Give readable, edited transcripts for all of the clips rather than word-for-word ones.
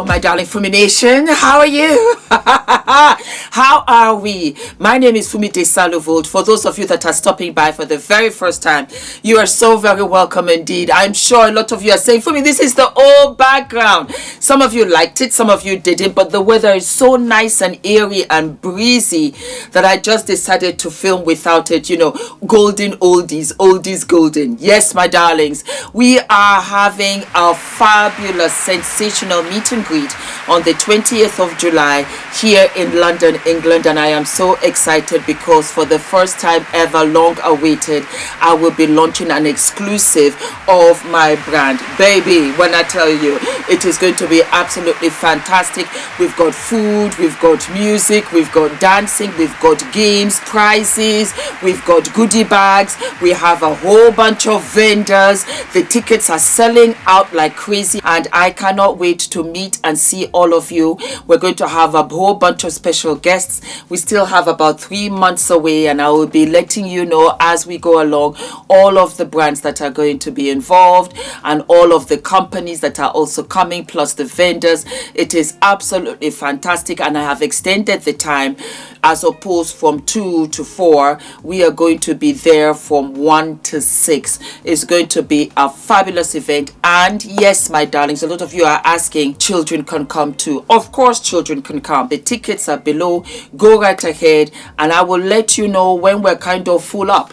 Hello, my darling Fumi Nation. How are you? How are we? My name is Fumidesaluvold. For those of you that are stopping by for the very first time, you are so very welcome indeed. I'm sure a lot of you are saying, Fumi, this is the old background. Some of you liked it, some of you didn't, but the weather is so nice and airy and breezy that I just decided to film without it. You know, golden oldies, oldies golden. Yes, my darlings, we are having a fabulous, sensational meet and greet on the 20th of July here in London, England, and I am so excited because for the first time ever, long awaited, I will be launching an exclusive of my brand. Baby, when I tell you, it is going to be absolutely fantastic. We've got food, we've got music, we've got dancing, we've got games, prizes, we've got goodie bags, we have a whole bunch of vendors. The tickets are selling out like crazy, and I cannot wait to meet and see all of you. We're going to have a whole bunch of special guests. We still have about 3 months away, and I will be letting you know as we go along all of the brands that are going to be involved and all of the companies that are also coming, plus the vendors. It is absolutely fantastic, and I have extended the time as opposed from 2 to 4. We are going to be there from 1 to 6. It's going to be a fabulous event. And yes, my darlings, a lot of you are asking, children can come too. Of course children can come. The tickets are below. Go right ahead and I will let you know when we're kind of full up.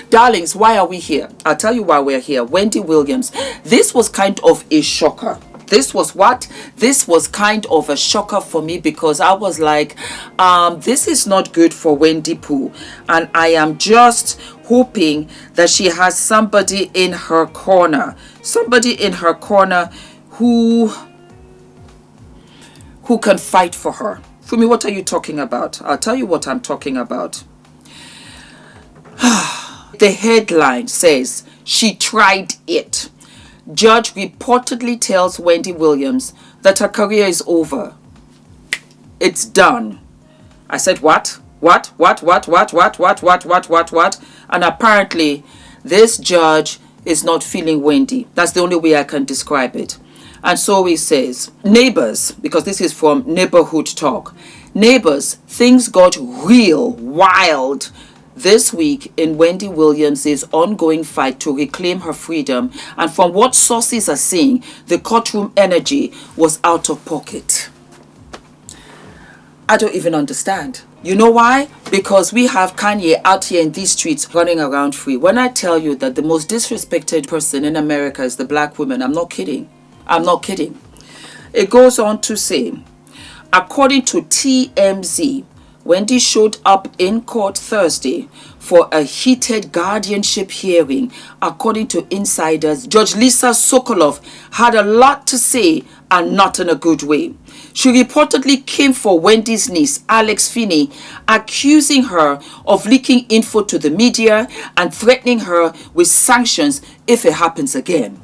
Darlings, why are we here? I'll tell you why we're here. Wendy Williams. This was kind of a shocker. This was what? This was kind of a shocker for me because I was like, this is not good for Wendy Pooh. And I am just hoping that she has somebody in her corner. Somebody in her corner who can fight for her. Fumi, what are you talking about? I'll tell you what I'm talking about. The headline says, she tried it. Judge reportedly tells Wendy Williams that her career is over. It's done. I said, what? What? And apparently, this judge is not feeling Wendy. That's the only way I can describe it. And so he says, neighbors, because this is from Neighborhood Talk, neighbors, things got real wild this week in Wendy Williams' ongoing fight to reclaim her freedom. And from what sources are saying, the courtroom energy was out of pocket. I don't even understand. You know why? Because we have Kanye out here in these streets running around free. When I tell you that the most disrespected person in America is the black woman, I'm not kidding. I'm not kidding. It goes on to say, according to TMZ, Wendy showed up in court Thursday for a heated guardianship hearing. According to insiders, Judge Lisa Sokoloff had a lot to say and not in a good way. She reportedly came for Wendy's niece, Alex Finney, accusing her of leaking info to the media and threatening her with sanctions if it happens again.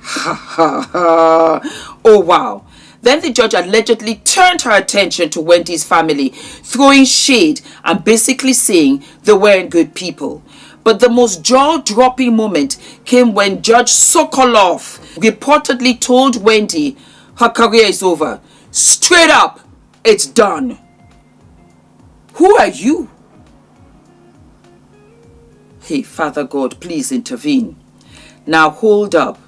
Ha ha ha. Oh wow. Then the judge allegedly turned her attention to Wendy's family, throwing shade and basically saying they weren't good people. But the most jaw-dropping moment came when Judge Sokoloff reportedly told Wendy her career is over. Straight up, it's done. Who are you? Hey, Father God, please intervene. Now hold up.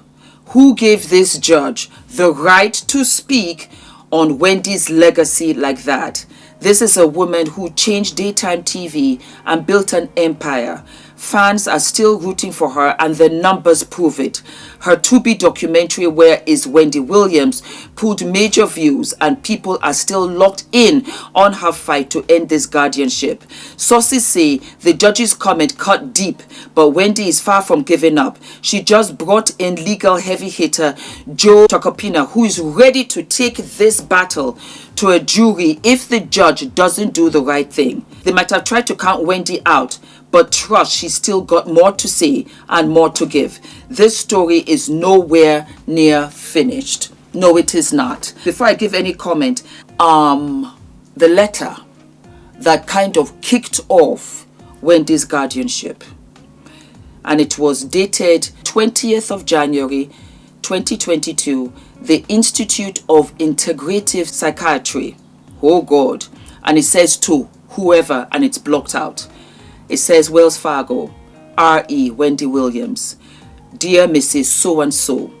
Who gave this judge the right to speak on Wendy's legacy like that? This is a woman who changed daytime TV and built an empire. Fans are still rooting for her and the numbers prove it. Her to-be documentary Where is Wendy Williams pulled major views and people are still locked in on her fight to end this guardianship. Sources say the judge's comment cut deep, but Wendy is far from giving up. She just brought in legal heavy hitter Joe Chakopina, who is ready to take this battle to a jury if the judge doesn't do the right thing. They might have tried to count Wendy out, but trust, she's still got more to say and more to give. This story is nowhere near finished. No, it is not. Before I give any comment, the letter that kind of kicked off Wendy's guardianship, and it was dated 20th of January 2022, the Institute of Integrative Psychiatry. Oh God. And it says to whoever, and it's blocked out. It says Wells Fargo, R.E. Wendy Williams. Dear Mrs. So-and-so,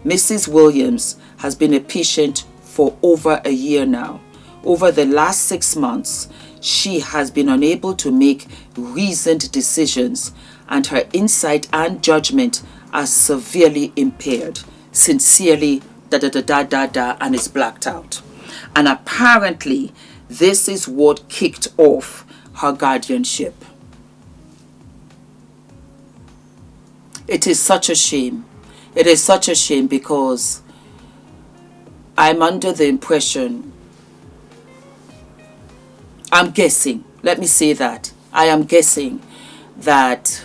Mrs. Williams has been a patient for over a year now. Over the last 6 months, she has been unable to make reasoned decisions, and her insight and judgment are severely impaired. Sincerely, and it's blacked out. And apparently, this is what kicked off her guardianship. It is such a shame. It is such a shame because I'm under the impression, I'm guessing, let me say that, I am guessing that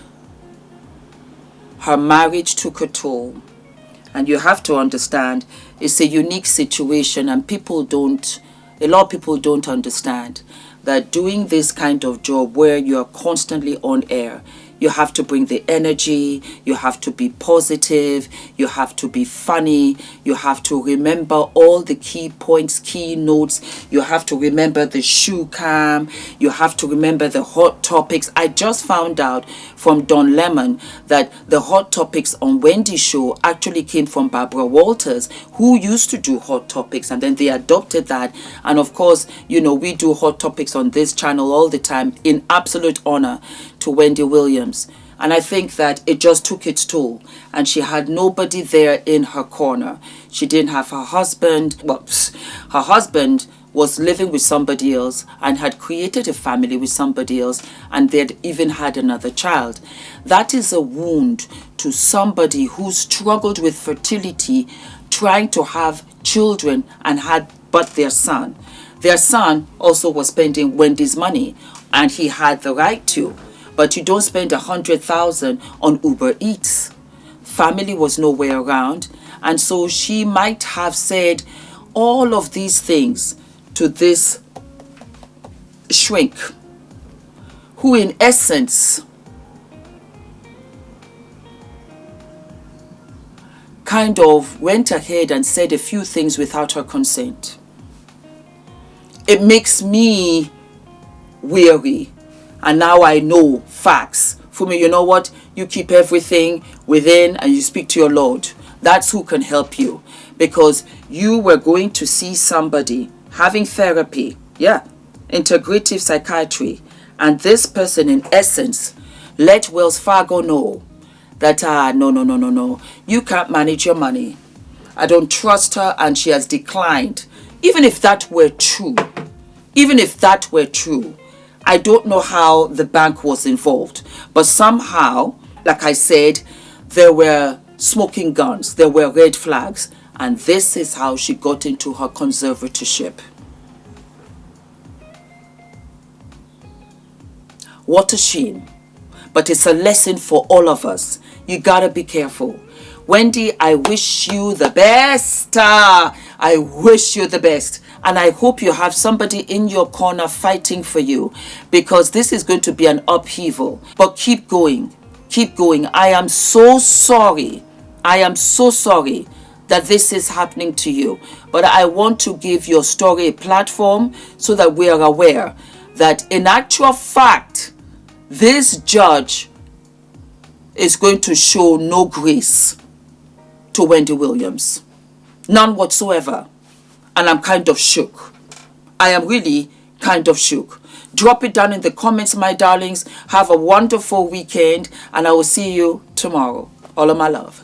her marriage took a toll. And you have to understand, it's a unique situation, and a lot of people don't understand that doing this kind of job where you're constantly on air, you have to bring the energy, you have to be positive, you have to be funny, you have to remember all the key points, key notes, you have to remember the shoe cam, you have to remember the hot topics. I just found out from Don Lemon that the hot topics on Wendy's show actually came from Barbara Walters, who used to do hot topics, and then they adopted that. And of course, you know, we do hot topics on this channel all the time in absolute honor to Wendy Williams. And I think that it just took its toll, and she had nobody there in her corner. She didn't have her husband. Well, her husband was living with somebody else and had created a family with somebody else, and they'd even had another child. That is a wound to somebody who struggled with fertility, trying to have children, and had but their son. Their son also was spending Wendy's money, and he had the right to. But you don't spend 100,000 on Uber Eats. Family was nowhere around. And so she might have said all of these things to this shrink, who in essence kind of went ahead and said a few things without her consent. It makes me weary. And now I know facts. Fumi, you know what? You keep everything within and you speak to your Lord. That's who can help you. Because you were going to see somebody having therapy. Yeah. Integrative psychiatry. And this person, in essence, let Wells Fargo know that, no. You can't manage your money. I don't trust her, and she has declined. Even if that were true, I don't know how the bank was involved, but somehow, like I said, there were smoking guns, there were red flags, and this is how she got into her conservatorship. What a shame, but it's a lesson for all of us. You gotta be careful. Wendy, I wish you the best. I wish you the best. And I hope you have somebody in your corner fighting for you, because this is going to be an upheaval. But keep going. Keep going. I am so sorry. I am so sorry that this is happening to you. But I want to give your story a platform so that we are aware that in actual fact, this judge is going to show no grace to Wendy Williams. None whatsoever. And I'm kind of shook. I am really kind of shook. Drop it down in the comments, my darlings. Have a wonderful weekend, and I will see you tomorrow. All of my love.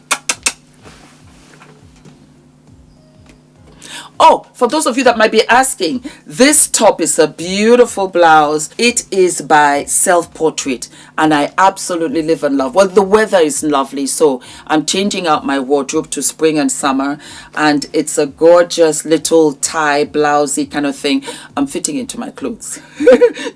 Oh, for those of you that might be asking, this top is a beautiful blouse. It is by Self Portrait, and I absolutely live and love. Well, the weather is lovely, so I'm changing out my wardrobe to spring and summer, and it's a gorgeous little tie blousey kind of thing. I'm fitting into my clothes,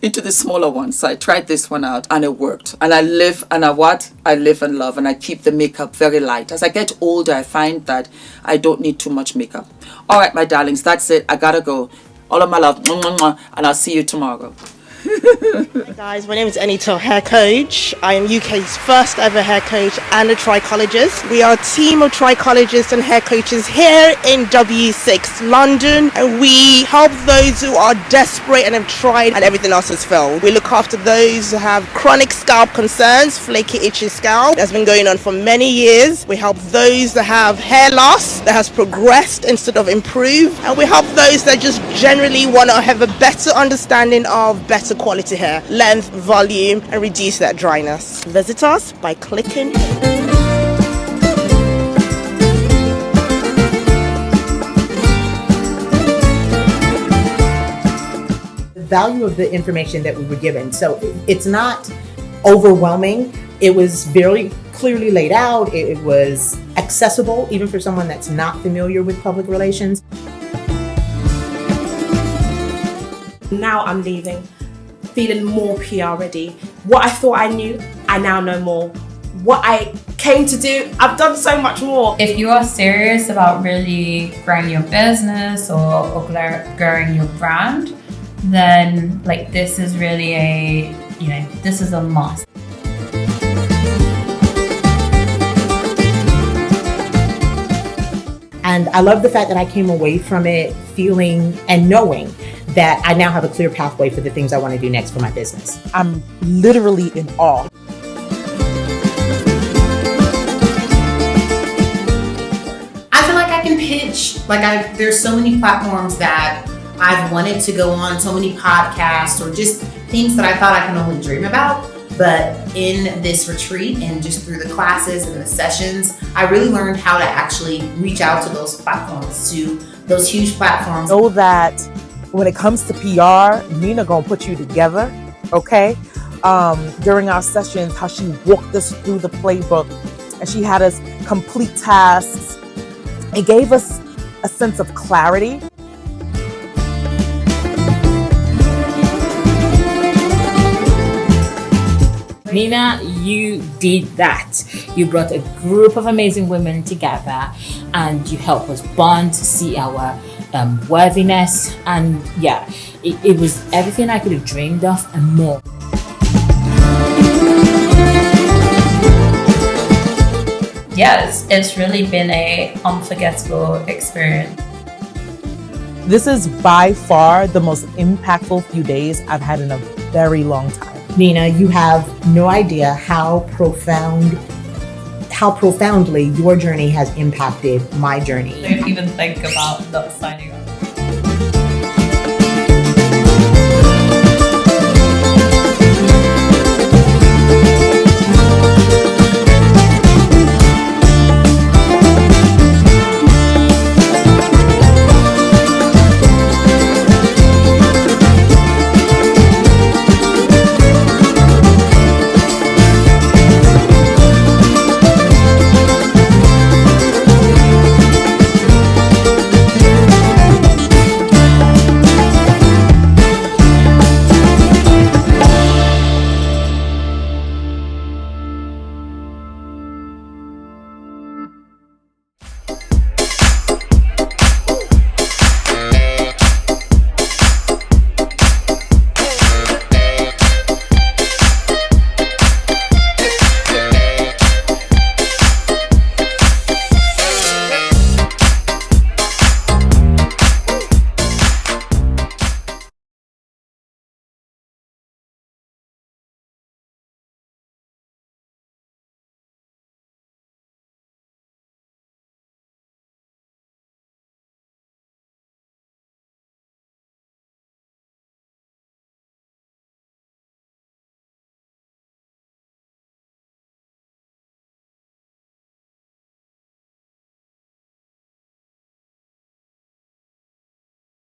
into the smaller one. So I tried this one out, and it worked. And I live and I live and love, and I keep the makeup very light. As I get older, I find that I don't need too much makeup. All right, my darlings, that's it. I gotta go. All of my love, and I'll see you tomorrow. Hi guys, my name is ENITAN, hair coach. I am UK's first ever hair coach and a trichologist. We are a team of trichologists and hair coaches here in W6 London, and we help those who are desperate and have tried and everything else has failed. We look after those who have chronic scalp concerns, flaky itchy scalp that's been going on for many years. We help those that have hair loss that has progressed instead of improved, and we help those that just generally want to have a better understanding of better quality hair, length, volume, and reduce that dryness. Visit us by clicking. The value of the information that we were given. So it's not overwhelming. It was very clearly laid out. It was accessible, even for someone that's not familiar with public relations. Now I'm leaving, feeling more PR ready. What I thought I knew, I now know more. What I came to do, I've done so much more. If you are serious about really growing your business or growing your brand, then like this is really this is a must. And I love the fact that I came away from it feeling and knowing that I now have a clear pathway for the things I want to do next for my business. I'm literally in awe. I feel like I can pitch. There's so many platforms that I've wanted to go on, so many podcasts or just things that I thought I can only dream about. But in this retreat and just through the classes and the sessions, I really learned how to actually reach out to those platforms, to those huge platforms. Know that when it comes to PR, Nina gonna put you together, okay? During our sessions, how she walked us through the playbook and she had us complete tasks. It gave us a sense of clarity. Nina, you did that. You brought a group of amazing women together and you helped us bond, see our worthiness, and yeah, it was everything I could have dreamed of and more. Yes, it's really been a unforgettable experience. This is by far the most impactful few days I've had in a very long time. Nina, you have no idea how profoundly your journey has impacted my journey. Don't even think about not signing